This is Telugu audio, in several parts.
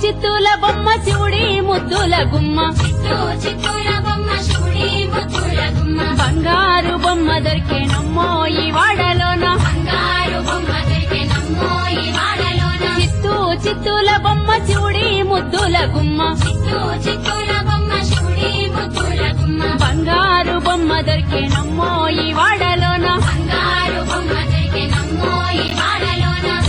చిత్తూల బొమ్మ శివుడి ముద్దుల గుమ్మ చిత్తూల బొమ్మ శివుడి ముద్దుల గుమ్మ బంగారు బొమ్మ దొరికేనమ్మో ఈ వాడలోన బంగారు బొమ్మ దొరికేనమ్మో ఈ వాడలోన చిత్తూల బొమ్మ శివుడి ముద్దుల గుమ్మ చిత్తూల బొమ్మ శివుడి ముద్దుల గుమ్మ బంగారు బొమ్మ దొరికేనమ్మో ఈ వాడలోన బంగారు బొమ్మ దొరికేనమ్మో ఈ వాడలోన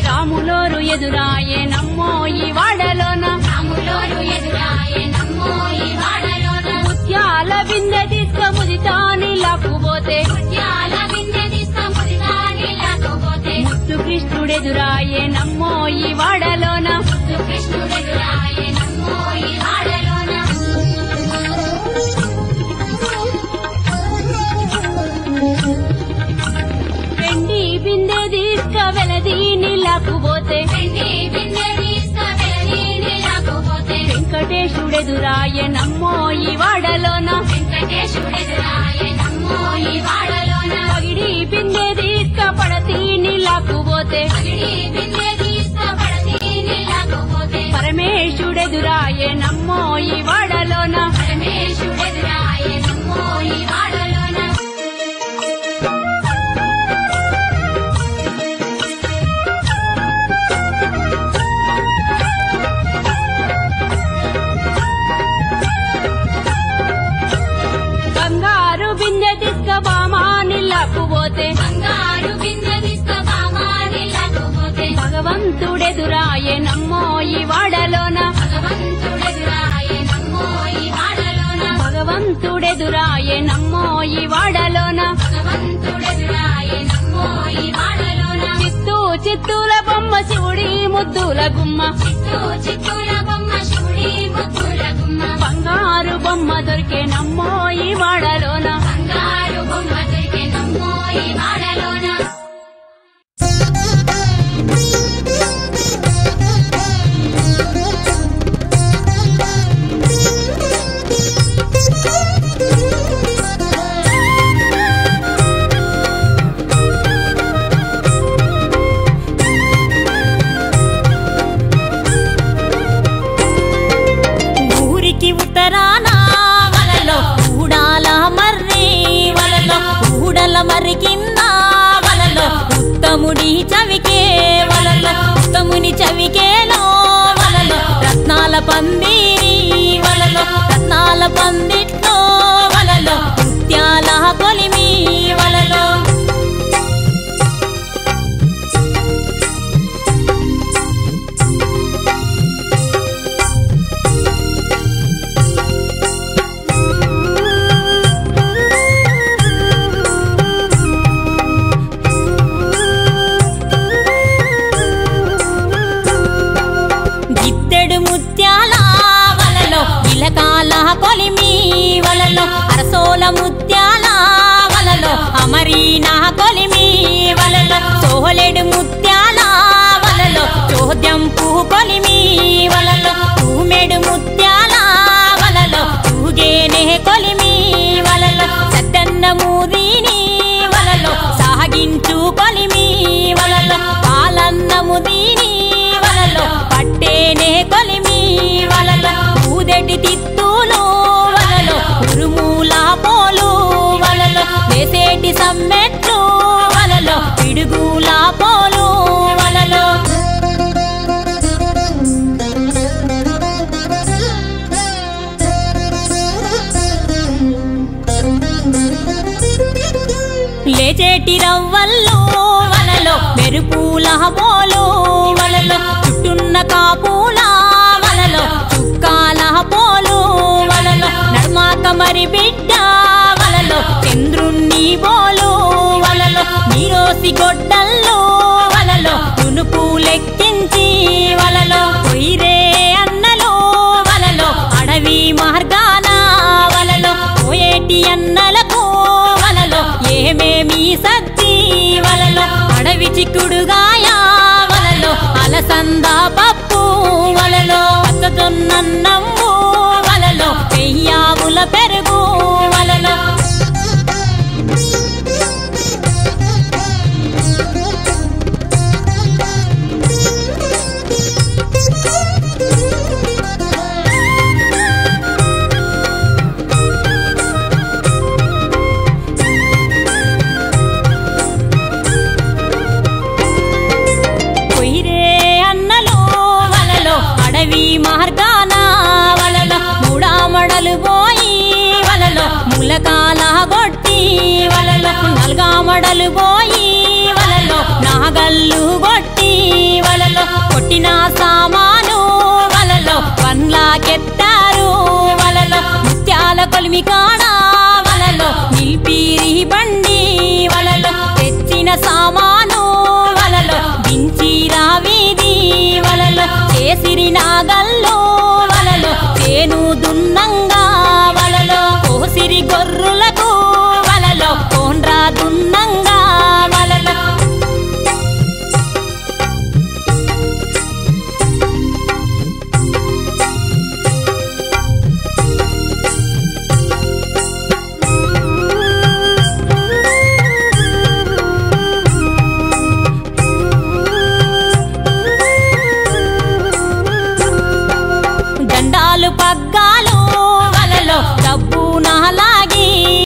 రాములోరు ఎదురాయే నమ్మో ఈ వాడలోన ముత్యాల బిందె తీసుక ముదితాని లాక్కుపోతే ముత్తు కృష్ణుడెదురాయే నమ్మో ఈ వాడలోన వెండి బిందె తీసుక వెలదీని లాక్కుపోతే వెంకటేశుడెదురాయే నమ్మో ఈ వాడలోన పగిడి బిందె తీసుక పడతీని లాక్కుపోతే పరమేశుడెదురాయే నమ్మో ఈ వాడలోన బంగారు బిందె తీసుక బామాని లాక్కుపోతే భగవంతుడెదురాయే నమ్మో ఈ వాడలోన భగవంతుడెదురాయే నమ్మో ఈ వాడలోన చిత్తూల బొమ్మ శివుడి ముద్దుల గుమ్మ బంగారు బొమ్మ దొరికే నమ్మో ఈ వాడలోన మరి కింద వలలో దీని వలలో పట్టేనే కొలిమి వలలో ఊదెటి తిత్తులు వలలో ఉరుముల పోలు వలలో వేసేటి సమ్మెట్లు వలలో పిడుగుల పోలు వలలో లేచేటి రవ్వల్లో వలలో మెరుపుల పోలు వలలో చుట్టున్న కాపుల వలలో చుక్కాల పోలు వలలో నడుమాక మరి బిడ్డ వలలో చంద్రుణ్ణి పోలు వలలో నీరోసి గొడ్డల్లో వలలో తునుపు లెక్కించి వలలో కొయిరే అన్నలో వలలో అడవి మార్గాన వలలో పోయేటి అన్నలకు వలలో ఏమేమి సత్తి వలలో అడవి చిక్కుడుగాయ వలలో అలసంద పప్పు వలలో పచ్చజొన్నన్నము వలలో పెయ్యావుల పెరుగు వలలో మార్గాన వలలో మూడామడలు పోయి వలలో ములకాల గొట్టి వలలో నల్గామడలు పోయి వలలో నాగల్లు గొట్టి వలలో కొట్టిన సామాను వలలో పండ్లాకెత్తారు వలలో ముత్యాల కొలిమి కాడ వలలో నిల్పీరి బండి వలలో తెచ్చిన సామాను వలలో దించిరా వీధి వలలో చేసిరి నాగల్లో